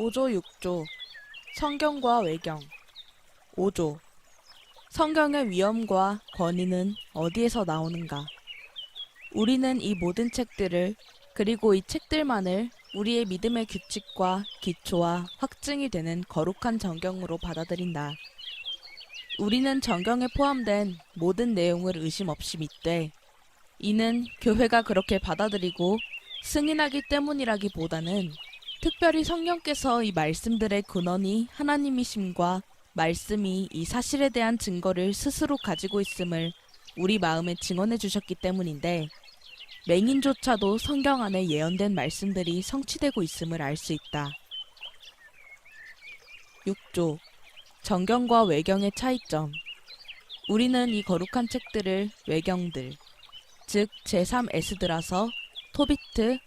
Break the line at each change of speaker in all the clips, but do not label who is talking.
5조 6조 성경과 외경 5조 성경의 위엄과 권위는 어디에서 나오는가? 우리는 이 모든 책들을 그리고 이 책들만을 우리의 믿음의 규칙과 기초와 확증이 되는 거룩한 정경으로 받아들인다. 우리는 정경에 포함된 모든 내용을 의심 없이 믿되 이는 교회가 그렇게 받아들이고 승인하기 때문이라기보다는 특별히 성령께서 이 말씀들의 근원이 하나님이심과 말씀이 이 사실에 대한 증거를 스스로 가지고 있음을 우리 마음에 증언해 주셨기 때문인데 맹인조차도 성경 안에 예언된 말씀들이 성취되고 있음을 알 수 있다. 6조 정경과 외경의 차이점. 우리는 이 거룩한 책들을 외경들, 즉 제3에스드라서, 토비트,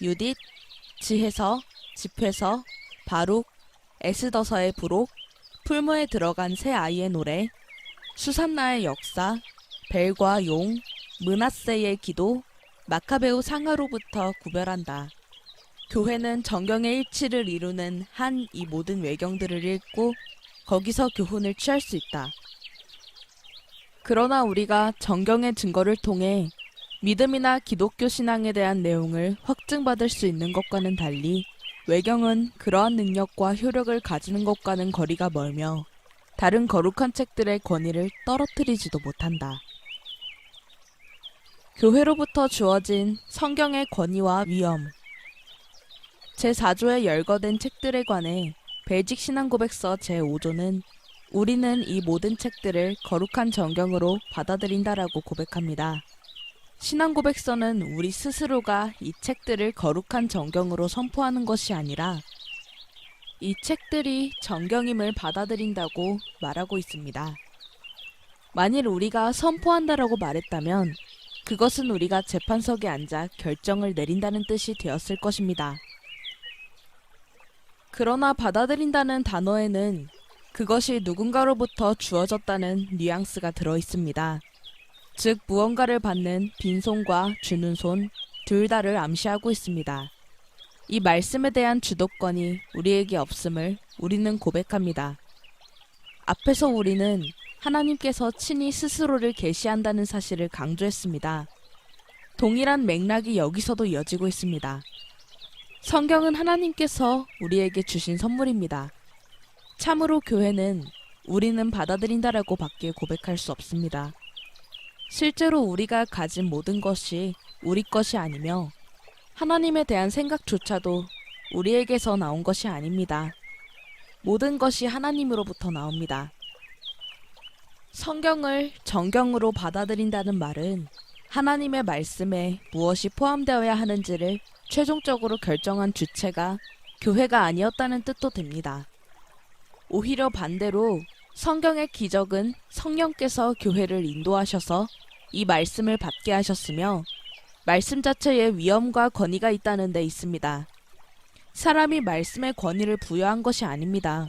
유딧, 지혜서, 집회서, 바룩, 에스더서의 부록, 풀무에 들어간 새 아이의 노래, 수산나의 역사, 벨과 용, 므낫세의 기도, 마카베오 상하로부터 구별한다. 교회는 정경의 일치를 이루는 한 이 모든 외경들을 읽고 거기서 교훈을 취할 수 있다. 그러나 우리가 정경의 증거를 통해 믿음이나 기독교 신앙에 대한 내용을 확증받을 수 있는 것과는 달리 외경은 그러한 능력과 효력을 가지는 것과는 거리가 멀며 다른 거룩한 책들의 권위를 떨어뜨리지도 못한다. 교회로부터 주어진 성경의 권위와 위엄. 제4조에 열거된 책들에 관해 벨직 신앙고백서 제5조는 우리는 이 모든 책들을 거룩한 정경으로 받아들인다라고 고백합니다. 신앙고백서는 우리 스스로가 이 책들을 거룩한 정경으로 선포하는 것이 아니라 이 책들이 정경임을 받아들인다고 말하고 있습니다. 만일 우리가 선포한다라고 말했다면 그것은 우리가 재판석에 앉아 결정을 내린다는 뜻이 되었을 것입니다. 그러나 받아들인다는 단어에는 그것이 누군가로부터 주어졌다는 뉘앙스가 들어 있습니다. 즉 무언가를 받는 빈손과 주는 손 둘 다를 암시하고 있습니다. 이 말씀에 대한 주도권이 우리에게 없음을 우리는 고백합니다. 앞에서 우리는 하나님께서 친히 스스로를 계시한다는 사실을 강조했습니다. 동일한 맥락이 여기서도 이어지고 있습니다. 성경은 하나님께서 우리에게 주신 선물입니다. 참으로 교회는 우리는 받아들인다라고 밖에 고백할 수 없습니다. 실제로 우리가 가진 모든 것이 우리 것이 아니며 하나님에 대한 생각조차도 우리에게서 나온 것이 아닙니다. 모든 것이 하나님으로부터 나옵니다. 성경을 정경으로 받아들인다는 말은 하나님의 말씀에 무엇이 포함되어야 하는지를 최종적으로 결정한 주체가 교회가 아니었다는 뜻도 됩니다. 오히려 반대로 성경의 기적은 성령께서 교회를 인도하셔서 이 말씀을 받게 하셨으며 말씀 자체에 위엄과 권위가 있다는 데 있습니다. 사람이 말씀에 권위를 부여한 것이 아닙니다.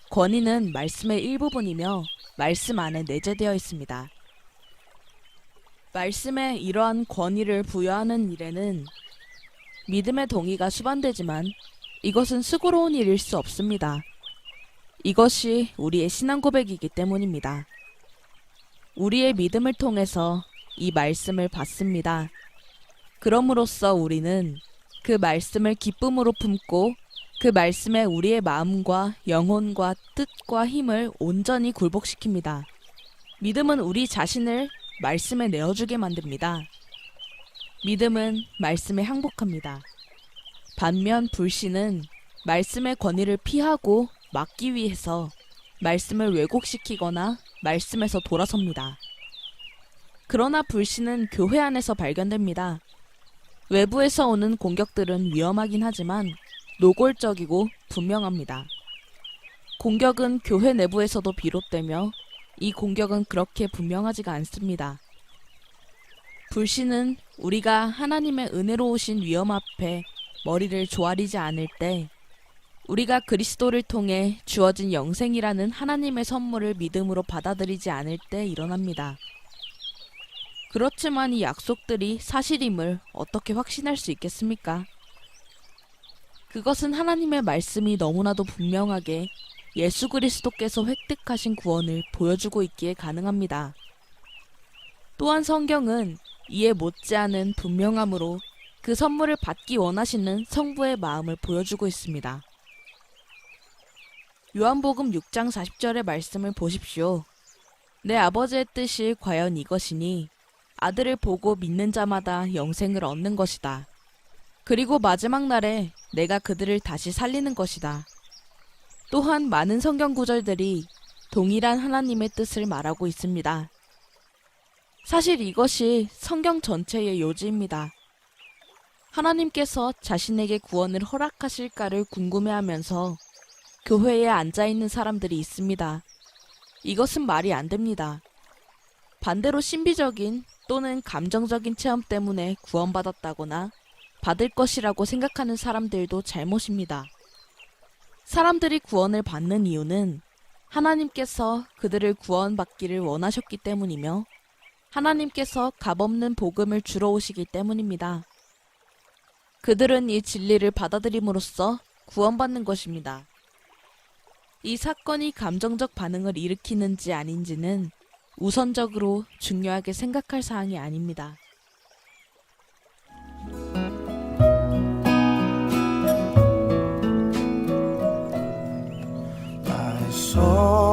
권위는 말씀의 일부분이며 말씀 안에 내재되어 있습니다. 말씀에 이러한 권위를 부여하는 일에는 믿음의 동의가 수반되지만 이것은 수고로운 일일 수 없습니다. 이것이 우리의 신앙 고백이기 때문입니다. 우리의 믿음을 통해서 이 말씀을 받습니다. 그럼으로써 우리는 그 말씀을 기쁨으로 품고 그 말씀에 우리의 마음과 영혼과 뜻과 힘을 온전히 굴복시킵니다. 믿음은 우리 자신을 말씀에 내어주게 만듭니다. 믿음은 말씀에 항복합니다. 반면 불신은 말씀의 권위를 피하고 막기 위해서 말씀을 왜곡시키거나 말씀에서 돌아섭니다. 그러나 불신은 교회 안에서 발견됩니다. 외부에서 오는 공격들은 위험하긴 하지만 노골적이고 분명합니다. 공격은 교회 내부에서도 비롯되며 이 공격은 그렇게 분명하지가 않습니다. 불신은 우리가 하나님의 은혜로우신 위엄 앞에 머리를 조아리지 않을 때 우리가 그리스도를 통해 주어진 영생이라는 하나님의 선물을 믿음으로 받아들이지 않을 때 일어납니다. 그렇지만 이 약속들이 사실임을 어떻게 확신할 수 있겠습니까? 그것은 하나님의 말씀이 너무나도 분명하게 예수 그리스도께서 획득하신 구원을 보여주고 있기에 가능합니다. 또한 성경은 이에 못지않은 분명함으로 그 선물을 받기 원하시는 성부의 마음을 보여주고 있습니다. 요한복음 6장 40절의 말씀을 보십시오. 내 아버지의 뜻이 과연 이것이니 아들을 보고 믿는 자마다 영생을 얻는 것이다. 그리고 마지막 날에 내가 그들을 다시 살리는 것이다. 또한 많은 성경 구절들이 동일한 하나님의 뜻을 말하고 있습니다. 사실 이것이 성경 전체의 요지입니다. 하나님께서 자신에게 구원을 허락하실까를 궁금해하면서 교회에 앉아있는 사람들이 있습니다. 이것은 말이 안 됩니다. 반대로 신비적인 또는 감정적인 체험 때문에 구원받았다거나 받을 것이라고 생각하는 사람들도 잘못입니다. 사람들이 구원을 받는 이유는 하나님께서 그들을 구원받기를 원하셨기 때문이며 하나님께서 값없는 복음을 주러 오시기 때문입니다. 그들은 이 진리를 받아들임으로써 구원받는 것입니다. 이 사건이 감정적 반응을 일으키는지 아닌지는 우선적으로 중요하게 생각할 사항이 아닙니다.
I saw